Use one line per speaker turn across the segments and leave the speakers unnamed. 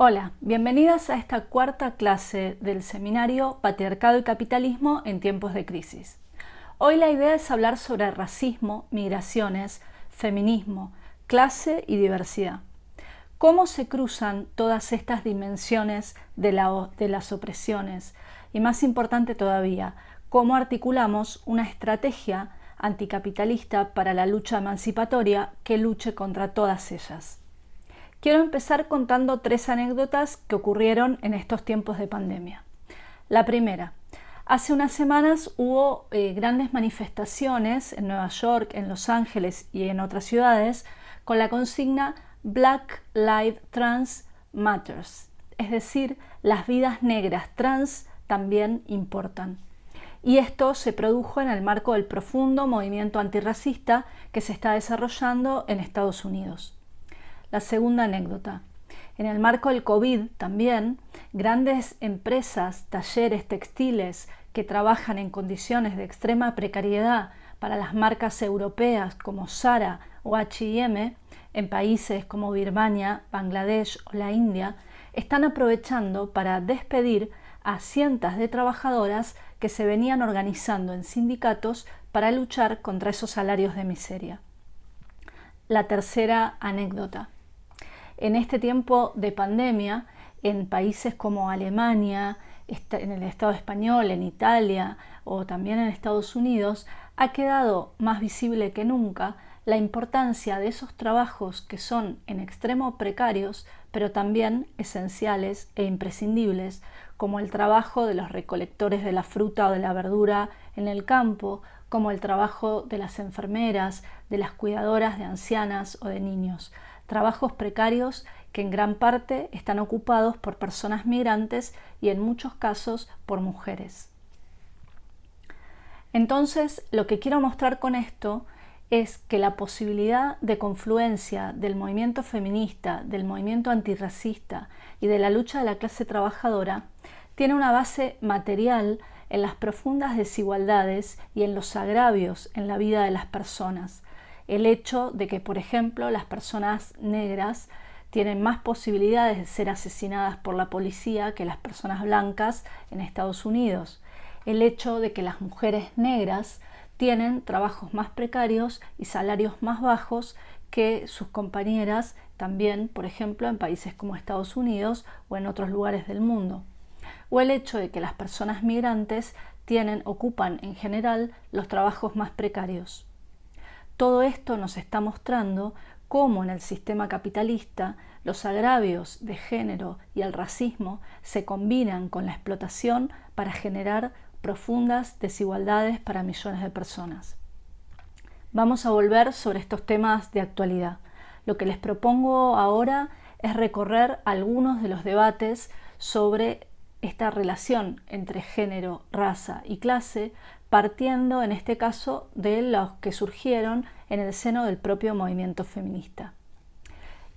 Hola, bienvenidas a esta cuarta clase del seminario Patriarcado y Capitalismo en tiempos de crisis. Hoy la idea es hablar sobre racismo, migraciones, feminismo, clase y diversidad. ¿Cómo se cruzan todas estas dimensiones de las opresiones? Y más importante todavía, ¿cómo articulamos una estrategia anticapitalista para la lucha emancipatoria que luche contra todas ellas? Quiero empezar contando 3 anécdotas que ocurrieron en estos tiempos de pandemia. La primera, hace unas semanas hubo grandes manifestaciones en Nueva York, en Los Ángeles y en otras ciudades con la consigna Black Lives Trans Matters, es decir, las vidas negras trans también importan. Y esto se produjo en el marco del profundo movimiento antirracista que se está desarrollando en Estados Unidos. La segunda anécdota. En el marco del COVID también, grandes empresas, talleres textiles que trabajan en condiciones de extrema precariedad para las marcas europeas como Zara o H&M, en países como Birmania, Bangladesh o la India, están aprovechando para despedir a cientos de trabajadoras que se venían organizando en sindicatos para luchar contra esos salarios de miseria. La tercera anécdota. En este tiempo de pandemia, en países como Alemania, en el Estado español, en Italia o también en Estados Unidos, ha quedado más visible que nunca la importancia de esos trabajos que son en extremo precarios, pero también esenciales e imprescindibles, como el trabajo de los recolectores de la fruta o de la verdura en el campo, como el trabajo de las enfermeras, de las cuidadoras de ancianas o de niños. Trabajos precarios que en gran parte están ocupados por personas migrantes y en muchos casos por mujeres. Entonces, lo que quiero mostrar con esto es que la posibilidad de confluencia del movimiento feminista, del movimiento antirracista y de la lucha de la clase trabajadora tiene una base material en las profundas desigualdades y en los agravios en la vida de las personas. El hecho de que, por ejemplo, las personas negras tienen más posibilidades de ser asesinadas por la policía que las personas blancas en Estados Unidos. El hecho de que las mujeres negras tienen trabajos más precarios y salarios más bajos que sus compañeras también, por ejemplo, en países como Estados Unidos o en otros lugares del mundo. O el hecho de que las personas migrantes ocupan en general los trabajos más precarios. Todo esto nos está mostrando cómo en el sistema capitalista los agravios de género y el racismo se combinan con la explotación para generar profundas desigualdades para millones de personas. Vamos a volver sobre estos temas de actualidad. Lo que les propongo ahora es recorrer algunos de los debates sobre esta relación entre género, raza y clase, partiendo en este caso de los que surgieron en el seno del propio movimiento feminista.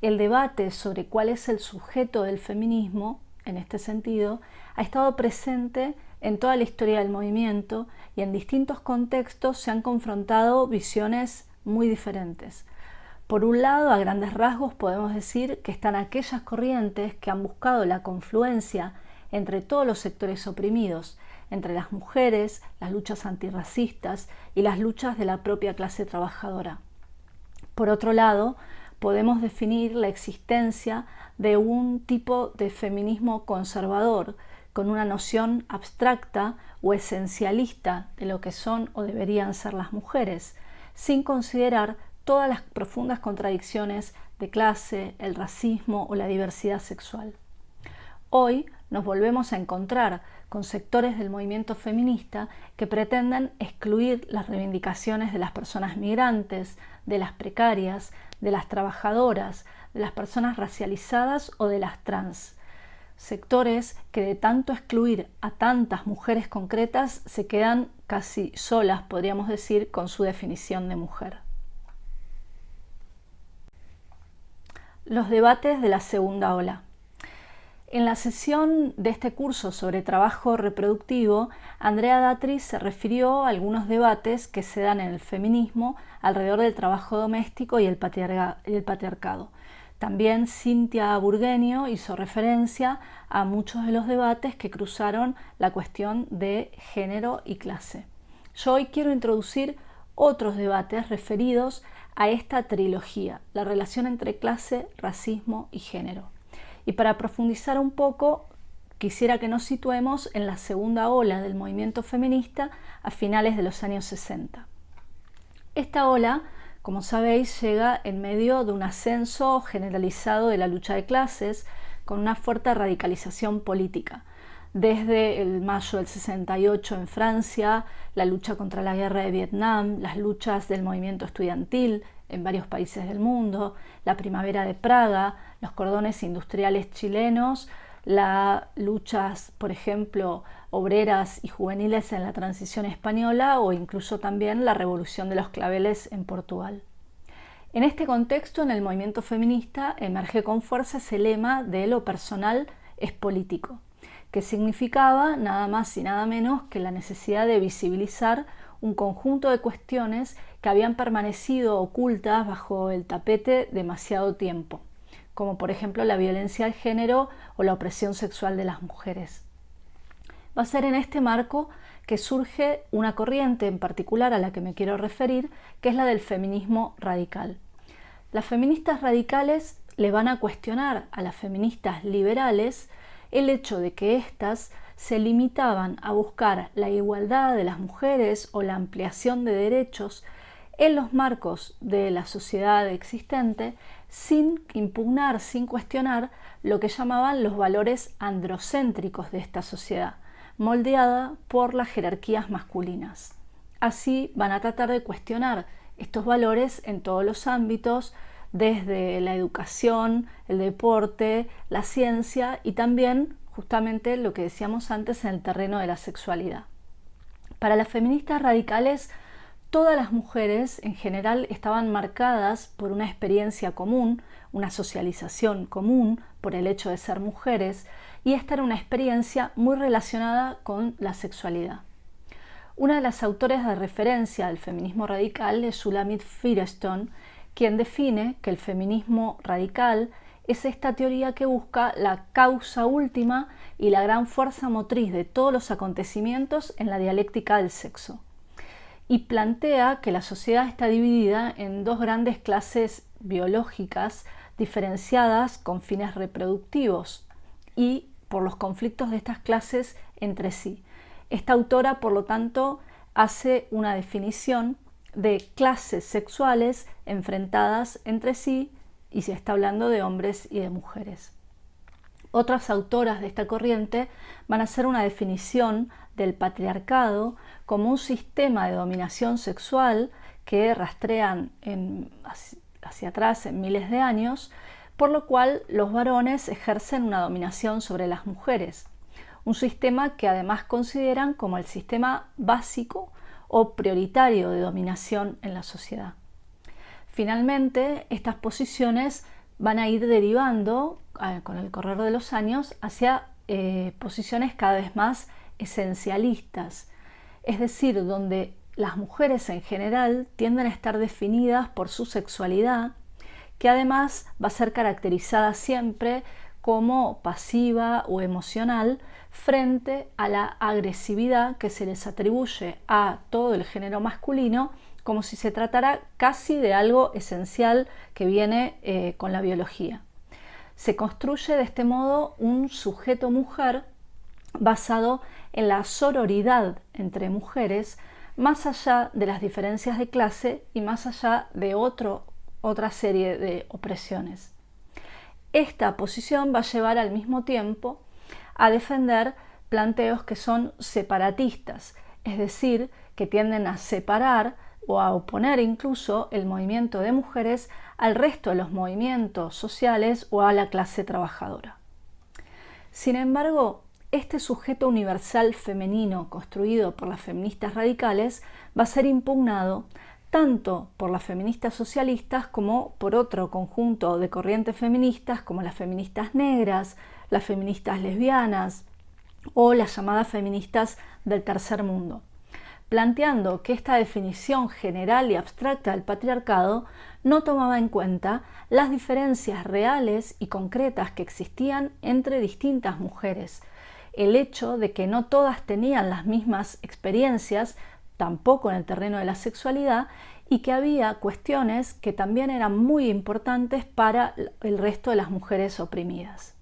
El debate sobre cuál es el sujeto del feminismo, en este sentido, ha estado presente en toda la historia del movimiento y en distintos contextos se han confrontado visiones muy diferentes. Por un lado, a grandes rasgos podemos decir que están aquellas corrientes que han buscado la confluencia entre todos los sectores oprimidos, entre las mujeres, las luchas antirracistas y las luchas de la propia clase trabajadora. Por otro lado, podemos definir la existencia de un tipo de feminismo conservador, con una noción abstracta o esencialista de lo que son o deberían ser las mujeres, sin considerar todas las profundas contradicciones de clase, el racismo o la diversidad sexual. Hoy nos volvemos a encontrar con sectores del movimiento feminista que pretenden excluir las reivindicaciones de las personas migrantes, de las precarias, de las trabajadoras, de las personas racializadas o de las trans. Sectores que de tanto excluir a tantas mujeres concretas se quedan casi solas, podríamos decir, con su definición de mujer. Los debates de la segunda ola. En la sesión de este curso sobre trabajo reproductivo, Andrea Datri se refirió a algunos debates que se dan en el feminismo alrededor del trabajo doméstico y el patriarcado. También Cynthia Burgueño hizo referencia a muchos de los debates que cruzaron la cuestión de género y clase. Yo hoy quiero introducir otros debates referidos a esta trilogía, la relación entre clase, racismo y género. Y para profundizar un poco, quisiera que nos situemos en la segunda ola del movimiento feminista a finales de los años 60. Esta ola, como sabéis, llega en medio de un ascenso generalizado de la lucha de clases con una fuerte radicalización política. Desde el mayo del 68 en Francia, la lucha contra la guerra de Vietnam, las luchas del movimiento estudiantil en varios países del mundo, la primavera de Praga, los cordones industriales chilenos, las luchas, por ejemplo, obreras y juveniles en la transición española o incluso también la revolución de los claveles en Portugal. En este contexto, en el movimiento feminista emerge con fuerza ese lema de lo personal es político, que significaba nada más y nada menos que la necesidad de visibilizar un conjunto de cuestiones que habían permanecido ocultas bajo el tapete demasiado tiempo, como por ejemplo la violencia de género o la opresión sexual de las mujeres. Va a ser en este marco que surge una corriente en particular a la que me quiero referir, que es la del feminismo radical. Las feministas radicales le van a cuestionar a las feministas liberales el hecho de que éstas se limitaban a buscar la igualdad de las mujeres o la ampliación de derechos en los marcos de la sociedad existente, sin impugnar, sin cuestionar lo que llamaban los valores androcéntricos de esta sociedad, moldeada por las jerarquías masculinas. Así van a tratar de cuestionar estos valores en todos los ámbitos, desde la educación, el deporte, la ciencia y también justamente lo que decíamos antes en el terreno de la sexualidad. Para las feministas radicales, todas las mujeres en general estaban marcadas por una experiencia común, una socialización común por el hecho de ser mujeres, y esta era una experiencia muy relacionada con la sexualidad. Una de las autores de referencia del feminismo radical es Shulamit Firestone, quien define que el feminismo radical es esta teoría que busca la causa última y la gran fuerza motriz de todos los acontecimientos en la dialéctica del sexo. Y plantea que la sociedad está dividida en dos grandes clases biológicas diferenciadas con fines reproductivos y por los conflictos de estas clases entre sí. Esta autora, por lo tanto, hace una definición de clases sexuales enfrentadas entre sí y se está hablando de hombres y de mujeres. Otras autoras de esta corriente van a hacer una definición del patriarcado como un sistema de dominación sexual que rastrean hacia atrás en miles de años, por lo cual los varones ejercen una dominación sobre las mujeres, un sistema que además consideran como el sistema básico o prioritario de dominación en la sociedad. Finalmente, estas posiciones van a ir derivando con el correr de los años hacia posiciones cada vez más esencialistas, es decir, donde las mujeres en general tienden a estar definidas por su sexualidad, que además va a ser caracterizada siempre como pasiva o emocional frente a la agresividad que se les atribuye a todo el género masculino, como si se tratara casi de algo esencial que viene con la biología. Se construye de este modo un sujeto mujer basado en la sororidad entre mujeres, más allá de las diferencias de clase y más allá de otra serie de opresiones. Esta posición va a llevar al mismo tiempo a defender planteos que son separatistas, es decir, que tienden a separar o a oponer incluso el movimiento de mujeres al resto de los movimientos sociales o a la clase trabajadora. Sin embargo, este sujeto universal femenino construido por las feministas radicales va a ser impugnado tanto por las feministas socialistas como por otro conjunto de corrientes feministas como las feministas negras, las feministas lesbianas o las llamadas feministas del tercer mundo, planteando que esta definición general y abstracta del patriarcado no tomaba en cuenta las diferencias reales y concretas que existían entre distintas mujeres, el hecho de que no todas tenían las mismas experiencias, tampoco en el terreno de la sexualidad, y que había cuestiones que también eran muy importantes para el resto de las mujeres oprimidas.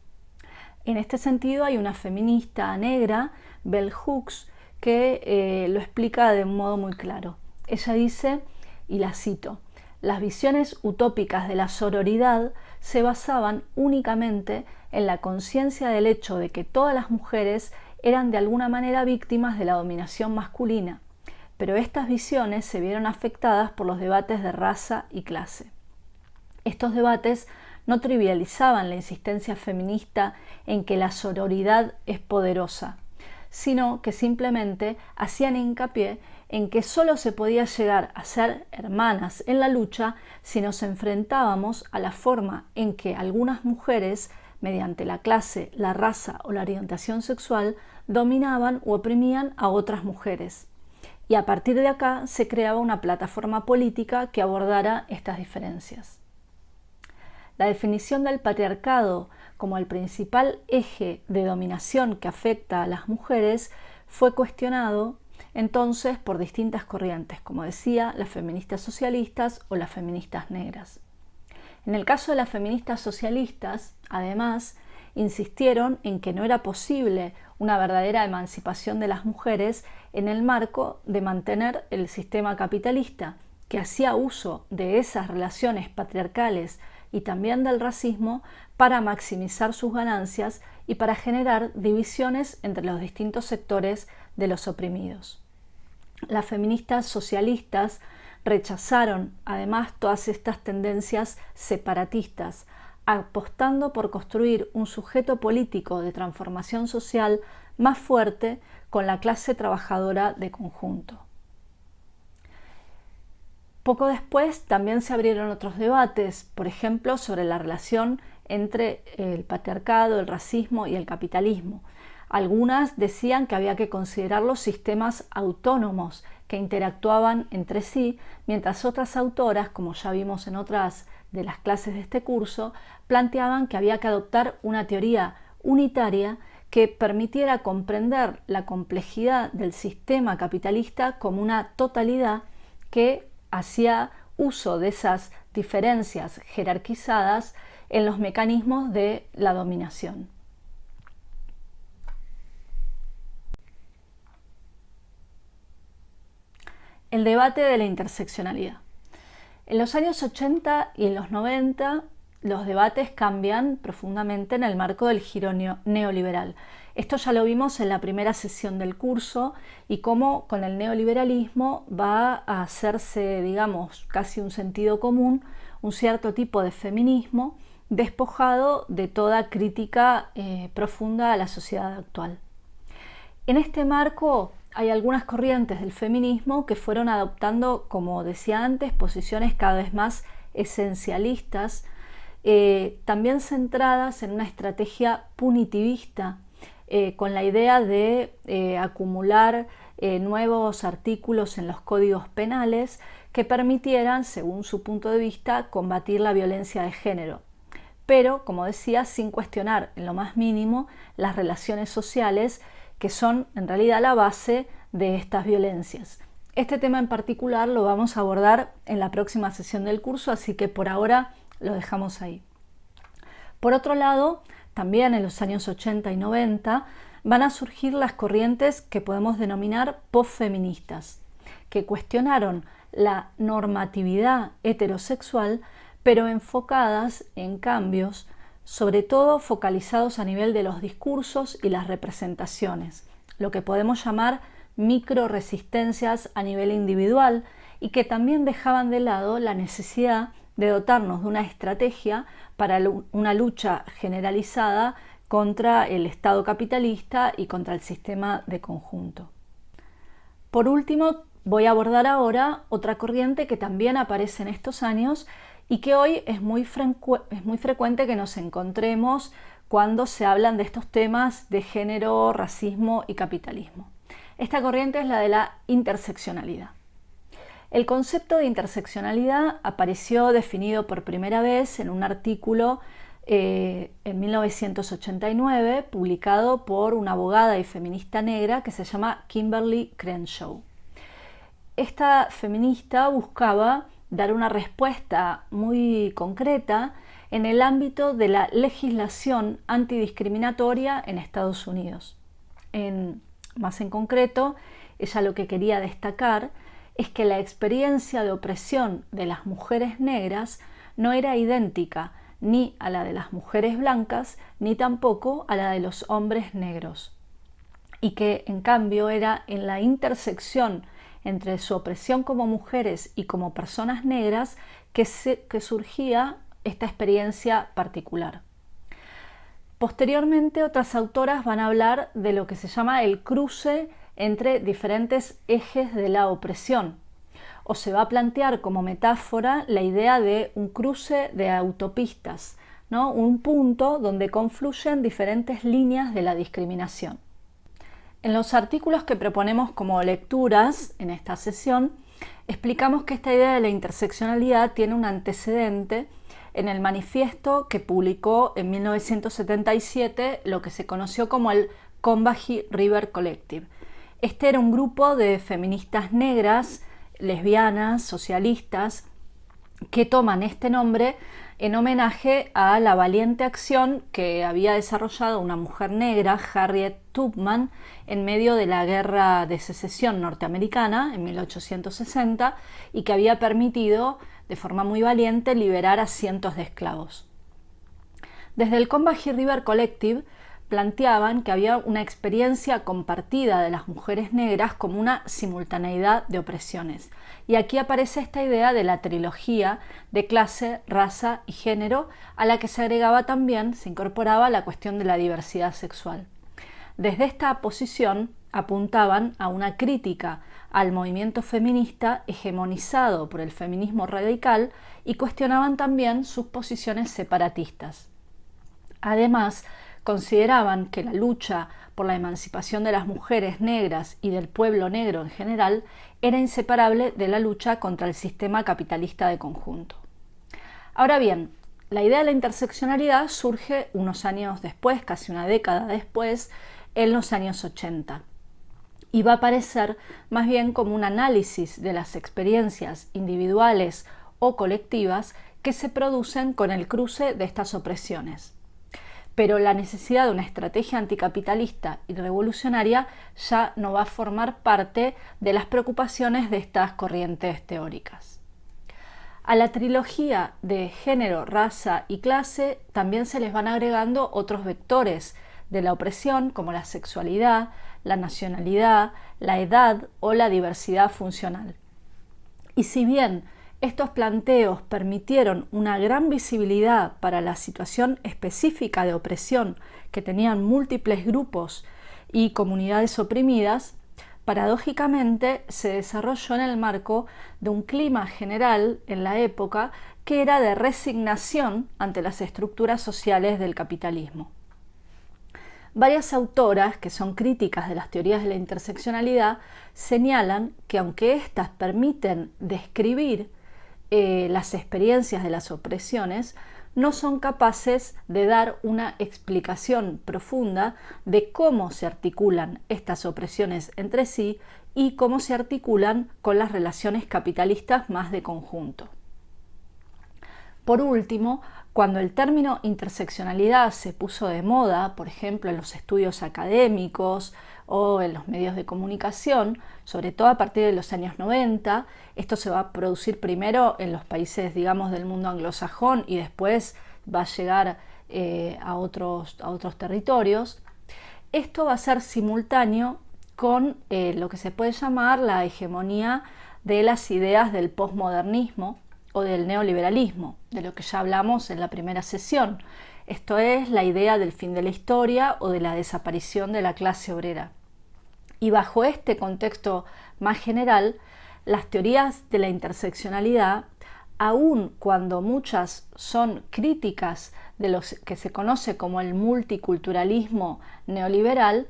En este sentido hay una feminista negra, Bell Hooks, que lo explica de un modo muy claro. Ella dice, y la cito: las visiones utópicas de la sororidad se basaban únicamente en la conciencia del hecho de que todas las mujeres eran de alguna manera víctimas de la dominación masculina, pero estas visiones se vieron afectadas por los debates de raza y clase. Estos debates no trivializaban la insistencia feminista en que la sororidad es poderosa, sino que simplemente hacían hincapié en que solo se podía llegar a ser hermanas en la lucha si nos enfrentábamos a la forma en que algunas mujeres, mediante la clase, la raza o la orientación sexual, dominaban u oprimían a otras mujeres. Y a partir de acá se creaba una plataforma política que abordara estas diferencias. La definición del patriarcado como el principal eje de dominación que afecta a las mujeres fue cuestionado entonces por distintas corrientes, como decía, las feministas socialistas o las feministas negras. En el caso de las feministas socialistas, además, insistieron en que no era posible una verdadera emancipación de las mujeres en el marco de mantener el sistema capitalista, que hacía uso de esas relaciones patriarcales y también del racismo para maximizar sus ganancias y para generar divisiones entre los distintos sectores de los oprimidos. Las feministas socialistas rechazaron además todas estas tendencias separatistas, apostando por construir un sujeto político de transformación social más fuerte con la clase trabajadora de conjunto. Poco después también se abrieron otros debates, por ejemplo, sobre la relación entre el patriarcado, el racismo y el capitalismo. Algunas decían que había que considerar los sistemas autónomos que interactuaban entre sí, mientras otras autoras, como ya vimos en otras de las clases de este curso, planteaban que había que adoptar una teoría unitaria que permitiera comprender la complejidad del sistema capitalista como una totalidad que hacía uso de esas diferencias jerarquizadas en los mecanismos de la dominación. El debate de la interseccionalidad. En los años 80 y en los 90 los debates cambian profundamente en el marco del giro neoliberal. Esto ya lo vimos en la primera sesión del curso y cómo con el neoliberalismo va a hacerse, digamos, casi un sentido común, un cierto tipo de feminismo despojado de toda crítica profunda a la sociedad actual. En este marco hay algunas corrientes del feminismo que fueron adoptando, como decía antes, posiciones cada vez más esencialistas, también centradas en una estrategia punitivista, con la idea de acumular nuevos artículos en los códigos penales que permitieran, según su punto de vista, combatir la violencia de género. Pero, como decía, sin cuestionar en lo más mínimo las relaciones sociales que son en realidad la base de estas violencias. Este tema en particular lo vamos a abordar en la próxima sesión del curso, así que por ahora lo dejamos ahí. Por otro lado, también en los años 80 y 90 van a surgir las corrientes que podemos denominar posfeministas, que cuestionaron la normatividad heterosexual, pero enfocadas en cambios, sobre todo focalizados a nivel de los discursos y las representaciones, lo que podemos llamar microresistencias a nivel individual y que también dejaban de lado la necesidad de dotarnos de una estrategia para una lucha generalizada contra el Estado capitalista y contra el sistema de conjunto. Por último, voy a abordar ahora otra corriente que también aparece en estos años y que hoy es muy frecuente que nos encontremos cuando se hablan de estos temas de género, racismo y capitalismo. Esta corriente es la de la interseccionalidad. El concepto de interseccionalidad apareció definido por primera vez en un artículo en 1989, publicado por una abogada y feminista negra que se llama Kimberly Crenshaw. Esta feminista buscaba dar una respuesta muy concreta en el ámbito de la legislación antidiscriminatoria en Estados Unidos. Más en concreto, ella lo que quería destacar es que la experiencia de opresión de las mujeres negras no era idéntica ni a la de las mujeres blancas, ni tampoco a la de los hombres negros, y que en cambio era en la intersección entre su opresión como mujeres y como personas negras que surgía esta experiencia particular. Posteriormente, otras autoras van a hablar de lo que se llama el cruce entre diferentes ejes de la opresión, o se va a plantear como metáfora la idea de un cruce de autopistas, ¿no? Un punto donde confluyen diferentes líneas de la discriminación. En los artículos que proponemos como lecturas en esta sesión, explicamos que esta idea de la interseccionalidad tiene un antecedente en el manifiesto que publicó en 1977 lo que se conoció como el Combahee River Collective. Este era un grupo de feministas negras, lesbianas, socialistas, que toman este nombre en homenaje a la valiente acción que había desarrollado una mujer negra, Harriet Tubman, en medio de la Guerra de Secesión norteamericana en 1860 y que había permitido de forma muy valiente liberar a cientos de esclavos. Desde el Combahee River Collective planteaban que había una experiencia compartida de las mujeres negras como una simultaneidad de opresiones. Y aquí aparece esta idea de la trilogía de clase, raza y género, a la que se agregaba también, se incorporaba la cuestión de la diversidad sexual. Desde esta posición apuntaban a una crítica al movimiento feminista hegemonizado por el feminismo radical y cuestionaban también sus posiciones separatistas. Además, consideraban que la lucha por la emancipación de las mujeres negras y del pueblo negro en general era inseparable de la lucha contra el sistema capitalista de conjunto. Ahora bien, la idea de la interseccionalidad surge unos años después, casi una década después, en los años 80, y va a aparecer más bien como un análisis de las experiencias individuales o colectivas que se producen con el cruce de estas opresiones. Pero la necesidad de una estrategia anticapitalista y revolucionaria ya no va a formar parte de las preocupaciones de estas corrientes teóricas. A la trilogía de género, raza y clase también se les van agregando otros vectores de la opresión como la sexualidad, la nacionalidad, la edad o la diversidad funcional. Y si bien estos planteos permitieron una gran visibilidad para la situación específica de opresión que tenían múltiples grupos y comunidades oprimidas, paradójicamente se desarrolló en el marco de un clima general en la época que era de resignación ante las estructuras sociales del capitalismo. Varias autoras, que son críticas de las teorías de la interseccionalidad, señalan que aunque éstas permiten describir las experiencias de las opresiones, no son capaces de dar una explicación profunda de cómo se articulan estas opresiones entre sí y cómo se articulan con las relaciones capitalistas más de conjunto. Por último, cuando el término interseccionalidad se puso de moda, por ejemplo en los estudios académicos o en los medios de comunicación, sobre todo a partir de los años 90, esto se va a producir primero en los países, digamos, del mundo anglosajón y después va a llegar a otros territorios. Esto va a ser simultáneo con lo que se puede llamar la hegemonía de las ideas del posmodernismo o del neoliberalismo, de lo que ya hablamos en la primera sesión. Esto es la idea del fin de la historia o de la desaparición de la clase obrera. Y bajo este contexto más general, las teorías de la interseccionalidad, aun cuando muchas son críticas de lo que se conoce como el multiculturalismo neoliberal,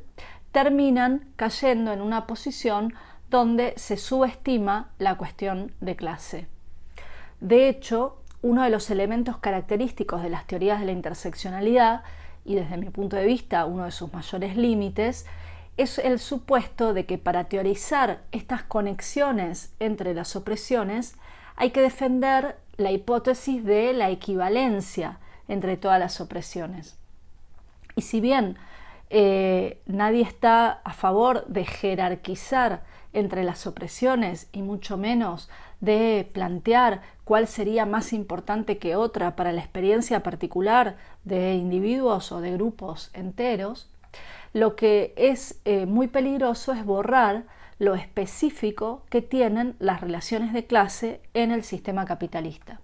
terminan cayendo en una posición donde se subestima la cuestión de clase. De hecho, uno de los elementos característicos de las teorías de la interseccionalidad, y desde mi punto de vista uno de sus mayores límites, es el supuesto de que para teorizar estas conexiones entre las opresiones hay que defender la hipótesis de la equivalencia entre todas las opresiones. Y si bien nadie está a favor de jerarquizar entre las opresiones y mucho menos de plantear cuál sería más importante que otra para la experiencia particular de individuos o de grupos enteros, lo que es muy peligroso es borrar lo específico que tienen las relaciones de clase en el sistema capitalista.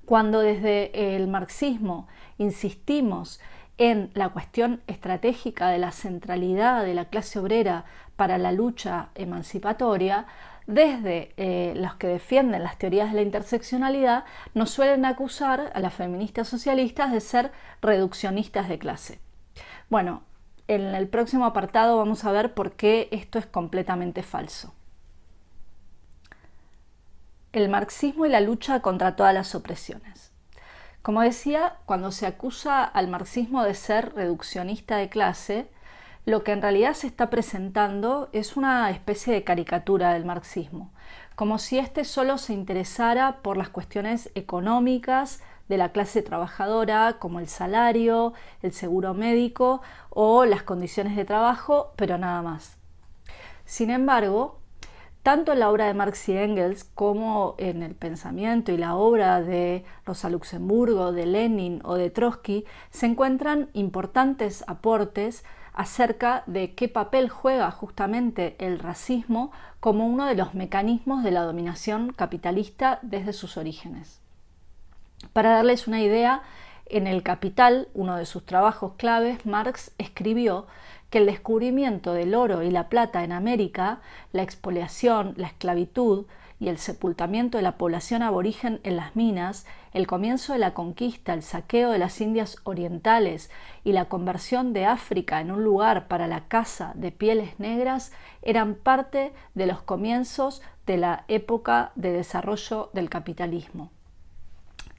Cuando desde el marxismo insistimos en la cuestión estratégica de la centralidad de la clase obrera para la lucha emancipatoria, desde los que defienden las teorías de la interseccionalidad nos suelen acusar a las feministas socialistas de ser reduccionistas de clase. Bueno, en el próximo apartado vamos a ver por qué esto es completamente falso. El marxismo y la lucha contra todas las opresiones. Como decía, cuando se acusa al marxismo de ser reduccionista de clase, lo que en realidad se está presentando es una especie de caricatura del marxismo, como si éste solo se interesara por las cuestiones económicas de la clase trabajadora, como el salario, el seguro médico o las condiciones de trabajo, pero nada más. Sin embargo, tanto en la obra de Marx y Engels como en el pensamiento y la obra de Rosa Luxemburgo, de Lenin o de Trotsky se encuentran importantes aportes acerca de qué papel juega justamente el racismo como uno de los mecanismos de la dominación capitalista desde sus orígenes. Para darles una idea, en El Capital, uno de sus trabajos claves, Marx escribió que el descubrimiento del oro y la plata en América, la expoliación, la esclavitud y el sepultamiento de la población aborigen en las minas, el comienzo de la conquista, el saqueo de las Indias orientales y la conversión de África en un lugar para la caza de pieles negras eran parte de los comienzos de la época de desarrollo del capitalismo.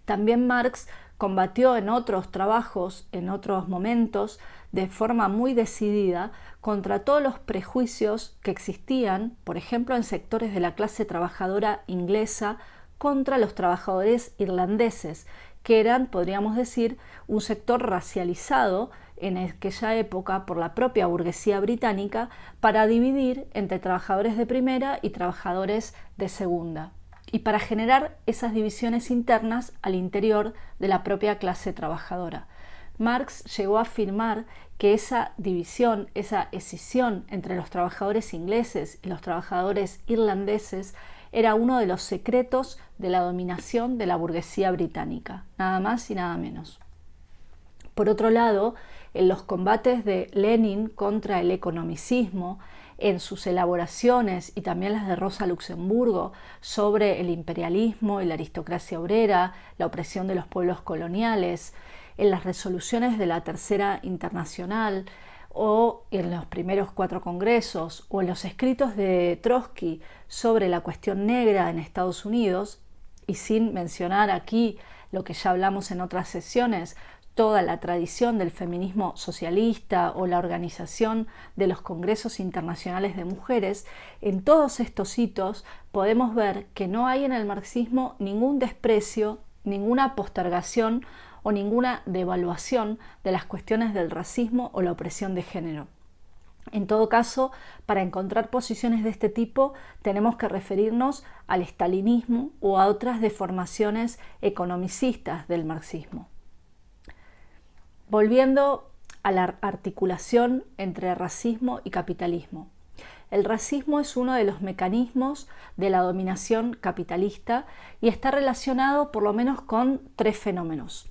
También Marx combatió en otros trabajos, en otros momentos, de forma muy decidida contra todos los prejuicios que existían, por ejemplo, en sectores de la clase trabajadora inglesa contra los trabajadores irlandeses, que eran, podríamos decir, un sector racializado en aquella época por la propia burguesía británica para dividir entre trabajadores de primera y trabajadores de segunda, y para generar esas divisiones internas al interior de la propia clase trabajadora. Marx llegó a afirmar que esa división, esa escisión entre los trabajadores ingleses y los trabajadores irlandeses era uno de los secretos de la dominación de la burguesía británica, nada más y nada menos. Por otro lado, en los combates de Lenin contra el economicismo, en sus elaboraciones y también las de Rosa Luxemburgo sobre el imperialismo y la aristocracia obrera, la opresión de los pueblos coloniales, en las resoluciones de la Tercera Internacional o en los primeros 4 congresos o en los escritos de Trotsky sobre la cuestión negra en Estados Unidos, y sin mencionar aquí lo que ya hablamos en otras sesiones, toda la tradición del feminismo socialista o la organización de los congresos internacionales de mujeres, en todos estos hitos podemos ver que no hay en el marxismo ningún desprecio, ninguna postergación o ninguna devaluación de las cuestiones del racismo o la opresión de género. En todo caso, para encontrar posiciones de este tipo tenemos que referirnos al estalinismo o a otras deformaciones economicistas del marxismo. Volviendo a la articulación entre racismo y capitalismo. El racismo es uno de los mecanismos de la dominación capitalista y está relacionado por lo menos con 3 fenómenos.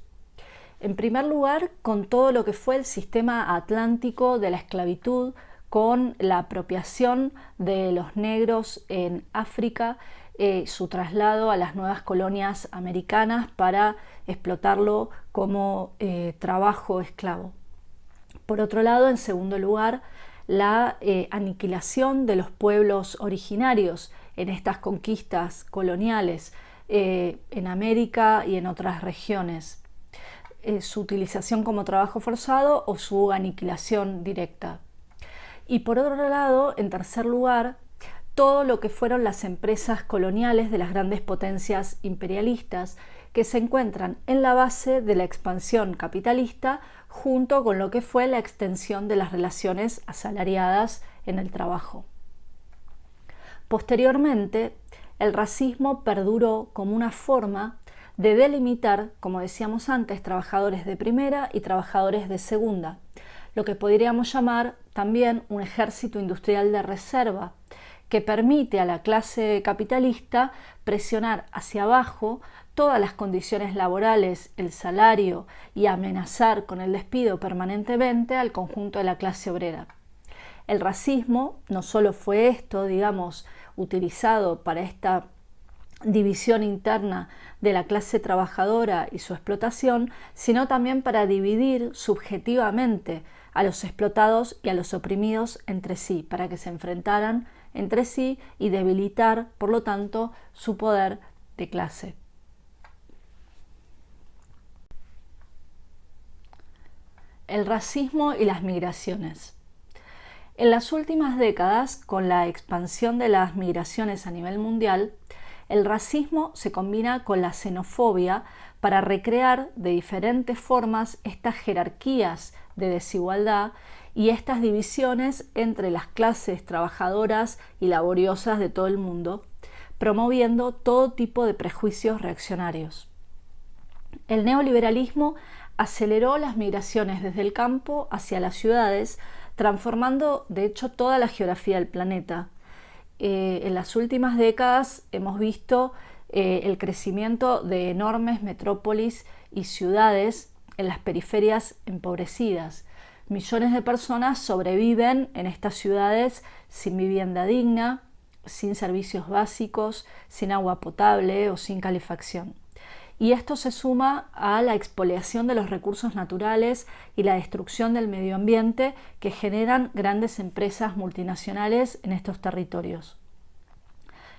En primer lugar, con todo lo que fue el sistema atlántico de la esclavitud, con la apropiación de los negros en África, su traslado a las nuevas colonias americanas para explotarlo como trabajo esclavo. Por otro lado, en segundo lugar, la aniquilación de los pueblos originarios en estas conquistas coloniales en América y en otras regiones. Su utilización como trabajo forzado o su aniquilación directa. Y por otro lado, en tercer lugar, todo lo que fueron las empresas coloniales de las grandes potencias imperialistas que se encuentran en la base de la expansión capitalista junto con lo que fue la extensión de las relaciones asalariadas en el trabajo. Posteriormente, el racismo perduró como una forma de delimitar, como decíamos antes, trabajadores de primera y trabajadores de segunda, lo que podríamos llamar también un ejército industrial de reserva, que permite a la clase capitalista presionar hacia abajo todas las condiciones laborales, el salario y amenazar con el despido permanentemente al conjunto de la clase obrera. El racismo no solo fue esto, digamos, utilizado para esta división interna de la clase trabajadora y su explotación, sino también para dividir subjetivamente a los explotados y a los oprimidos entre sí, para que se enfrentaran entre sí y debilitar, por lo tanto, su poder de clase. El racismo y las migraciones. En las últimas décadas, con la expansión de las migraciones a nivel mundial, el racismo se combina con la xenofobia para recrear de diferentes formas estas jerarquías de desigualdad y estas divisiones entre las clases trabajadoras y laboriosas de todo el mundo, promoviendo todo tipo de prejuicios reaccionarios. El neoliberalismo aceleró las migraciones desde el campo hacia las ciudades, transformando de hecho toda la geografía del planeta. En las últimas décadas hemos visto el crecimiento de enormes metrópolis y ciudades en las periferias empobrecidas. Millones de personas sobreviven en estas ciudades sin vivienda digna, sin servicios básicos, sin agua potable o sin calefacción. Y esto se suma a la expoliación de los recursos naturales y la destrucción del medio ambiente que generan grandes empresas multinacionales en estos territorios.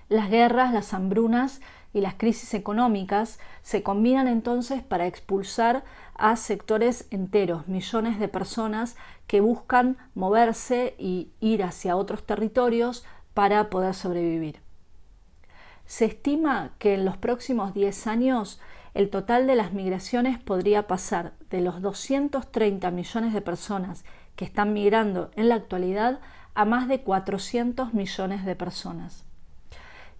Las guerras, las hambrunas y las crisis económicas se combinan entonces para expulsar a sectores enteros, millones de personas que buscan moverse y ir hacia otros territorios para poder sobrevivir. Se estima que en los próximos 10 años el total de las migraciones podría pasar de los 230 millones de personas que están migrando en la actualidad a más de 400 millones de personas.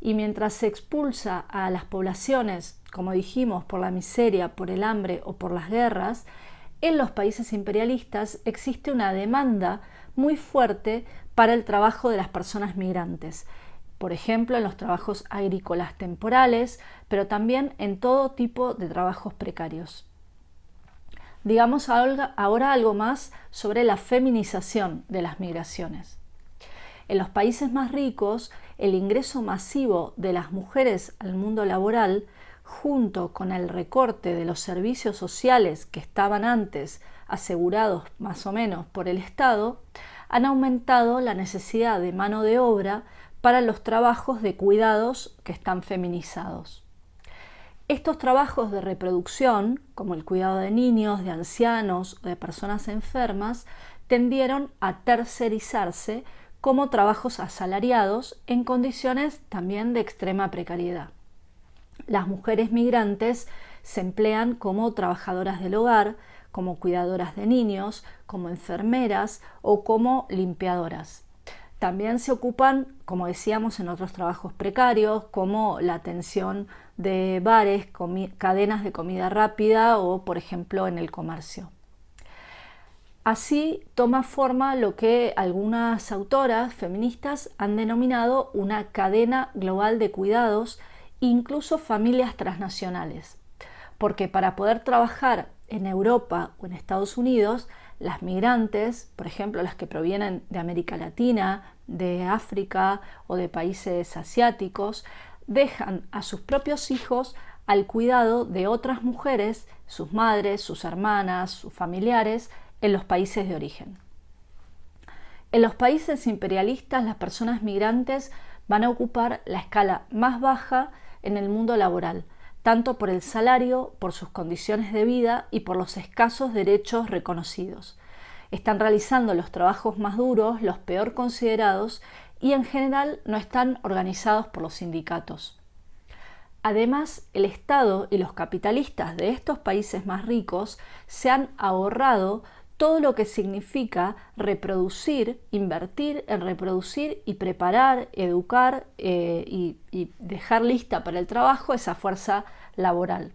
Y mientras se expulsa a las poblaciones, como dijimos, por la miseria, por el hambre o por las guerras, en los países imperialistas existe una demanda muy fuerte para el trabajo de las personas migrantes. Por ejemplo, en los trabajos agrícolas temporales, pero también en todo tipo de trabajos precarios. Digamos ahora algo más sobre la feminización de las migraciones. En los países más ricos, el ingreso masivo de las mujeres al mundo laboral, junto con el recorte de los servicios sociales que estaban antes asegurados más o menos por el Estado, han aumentado la necesidad de mano de obra para los trabajos de cuidados que están feminizados. Estos trabajos de reproducción, como el cuidado de niños, de ancianos o de personas enfermas, tendieron a tercerizarse como trabajos asalariados en condiciones también de extrema precariedad. Las mujeres migrantes se emplean como trabajadoras del hogar, como cuidadoras de niños, como enfermeras o como limpiadoras. También se ocupan, como decíamos, en otros trabajos precarios, como la atención de bares, cadenas de comida rápida o, por ejemplo, en el comercio. Así toma forma lo que algunas autoras feministas han denominado una cadena global de cuidados, incluso familias transnacionales. Porque para poder trabajar en Europa o en Estados Unidos, las migrantes, por ejemplo, las que provienen de América Latina, de África o de países asiáticos, dejan a sus propios hijos al cuidado de otras mujeres, sus madres, sus hermanas, sus familiares, en los países de origen. En los países imperialistas, las personas migrantes van a ocupar la escala más baja en el mundo laboral, tanto por el salario, por sus condiciones de vida y por los escasos derechos reconocidos. Están realizando los trabajos más duros, los peor considerados, y en general no están organizados por los sindicatos. Además, el Estado y los capitalistas de estos países más ricos se han ahorrado todo lo que significa reproducir, invertir en reproducir y preparar, educar y dejar lista para el trabajo esa fuerza laboral.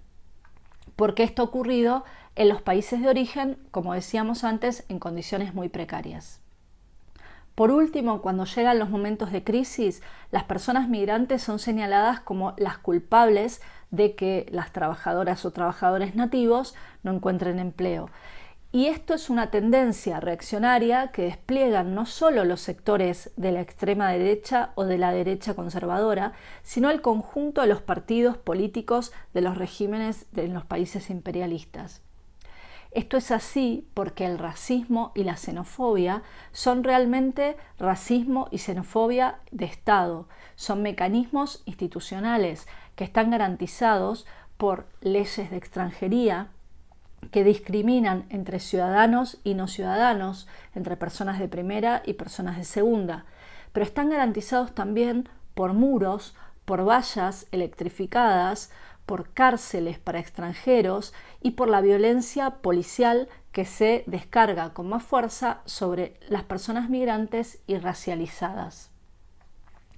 Porque esto ha ocurrido en los países de origen, como decíamos antes, en condiciones muy precarias. Por último, cuando llegan los momentos de crisis, las personas migrantes son señaladas como las culpables de que las trabajadoras o trabajadores nativos no encuentren empleo. Y esto es una tendencia reaccionaria que despliegan no solo los sectores de la extrema derecha o de la derecha conservadora, sino el conjunto de los partidos políticos de los regímenes de los países imperialistas. Esto es así porque el racismo y la xenofobia son realmente racismo y xenofobia de Estado. Son mecanismos institucionales que están garantizados por leyes de extranjería, que discriminan entre ciudadanos y no ciudadanos, entre personas de primera y personas de segunda, pero están garantizados también por muros, por vallas electrificadas, por cárceles para extranjeros y por la violencia policial que se descarga con más fuerza sobre las personas migrantes y racializadas.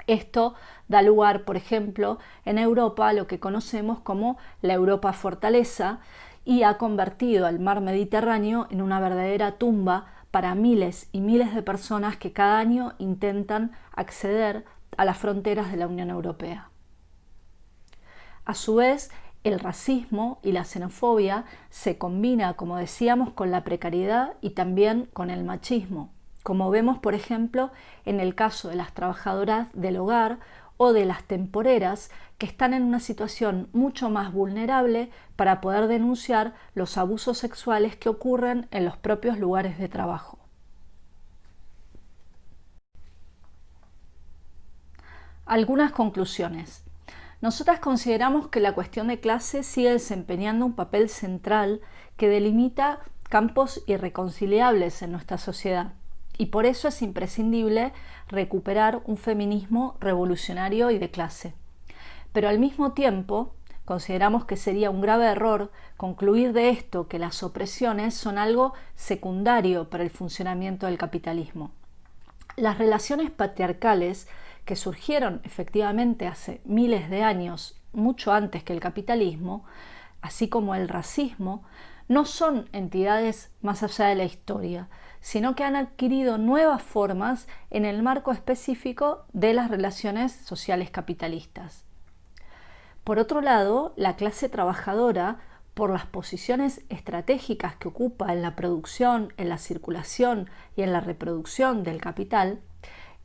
Esto da lugar, por ejemplo, en Europa a lo que conocemos como la Europa fortaleza, y ha convertido al mar Mediterráneo en una verdadera tumba para miles y miles de personas que cada año intentan acceder a las fronteras de la Unión Europea. A su vez, el racismo y la xenofobia se combina, como decíamos, con la precariedad y también con el machismo, como vemos, por ejemplo, en el caso de las trabajadoras del hogar o de las temporeras, que están en una situación mucho más vulnerable para poder denunciar los abusos sexuales que ocurren en los propios lugares de trabajo. Algunas conclusiones. Nosotras consideramos que la cuestión de clase sigue desempeñando un papel central que delimita campos irreconciliables en nuestra sociedad. Y por eso es imprescindible recuperar un feminismo revolucionario y de clase. Pero al mismo tiempo, consideramos que sería un grave error concluir de esto que las opresiones son algo secundario para el funcionamiento del capitalismo. Las relaciones patriarcales que surgieron efectivamente hace miles de años, mucho antes que el capitalismo, así como el racismo, no son entidades más allá de la historia, sino que han adquirido nuevas formas en el marco específico de las relaciones sociales capitalistas. Por otro lado, la clase trabajadora, por las posiciones estratégicas que ocupa en la producción, en la circulación y en la reproducción del capital,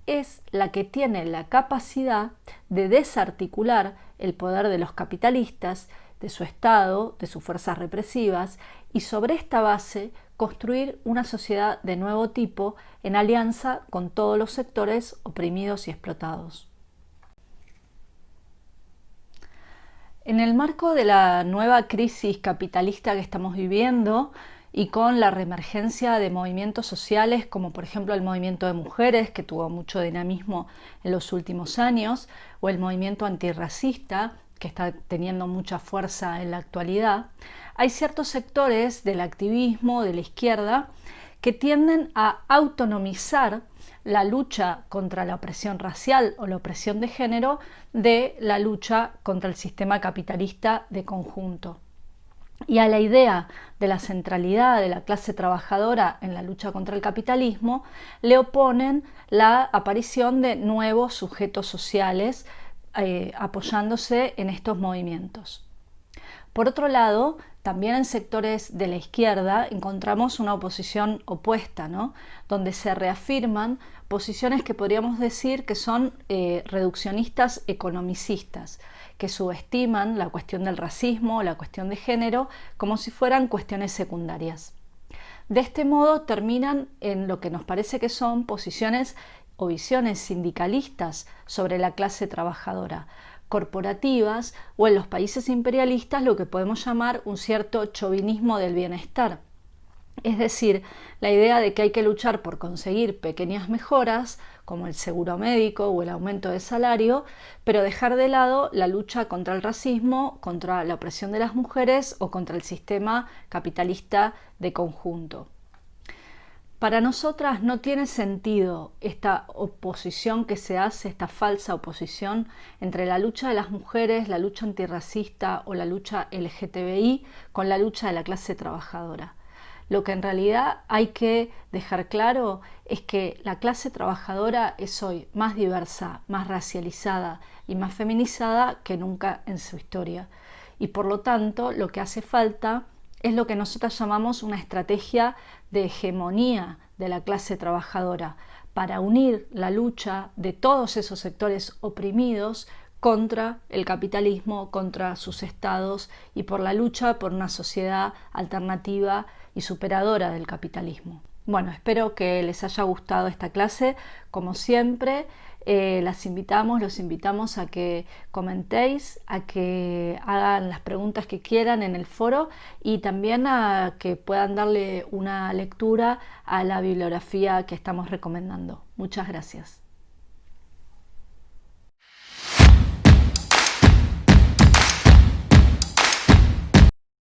es la que tiene la capacidad de desarticular el poder de los capitalistas, de su Estado, de sus fuerzas represivas, y sobre esta base construir una sociedad de nuevo tipo en alianza con todos los sectores oprimidos y explotados. En el marco de la nueva crisis capitalista que estamos viviendo y con la reemergencia de movimientos sociales como por ejemplo el movimiento de mujeres, que tuvo mucho dinamismo en los últimos años, o el movimiento antirracista, que está teniendo mucha fuerza en la actualidad, hay ciertos sectores del activismo de la izquierda que tienden a autonomizar la lucha contra la opresión racial o la opresión de género de la lucha contra el sistema capitalista de conjunto. Y a la idea de la centralidad de la clase trabajadora en la lucha contra el capitalismo le oponen la aparición de nuevos sujetos sociales apoyándose en estos movimientos. Por otro lado, también en sectores de la izquierda encontramos una oposición opuesta, ¿no? Donde se reafirman posiciones que podríamos decir que son reduccionistas economicistas, que subestiman la cuestión del racismo, la cuestión de género, como si fueran cuestiones secundarias. De este modo terminan en lo que nos parece que son posiciones o visiones sindicalistas sobre la clase trabajadora, corporativas, o en los países imperialistas lo que podemos llamar un cierto chauvinismo del bienestar. Es decir, la idea de que hay que luchar por conseguir pequeñas mejoras, como el seguro médico o el aumento de salario, pero dejar de lado la lucha contra el racismo, contra la opresión de las mujeres o contra el sistema capitalista de conjunto. Para nosotras no tiene sentido esta oposición que se hace, esta falsa oposición entre la lucha de las mujeres, la lucha antirracista o la lucha LGTBI con la lucha de la clase trabajadora. Lo que en realidad hay que dejar claro es que la clase trabajadora es hoy más diversa, más racializada y más feminizada que nunca en su historia. Y por lo tanto, lo que hace falta es lo que nosotras llamamos una estrategia de hegemonía de la clase trabajadora para unir la lucha de todos esos sectores oprimidos contra el capitalismo, contra sus estados y por la lucha por una sociedad alternativa y superadora del capitalismo. Bueno, espero que les haya gustado esta clase. Como siempre, los invitamos a que comentéis, a que hagan las preguntas que quieran en el foro y también a que puedan darle una lectura a la bibliografía que estamos recomendando. Muchas gracias.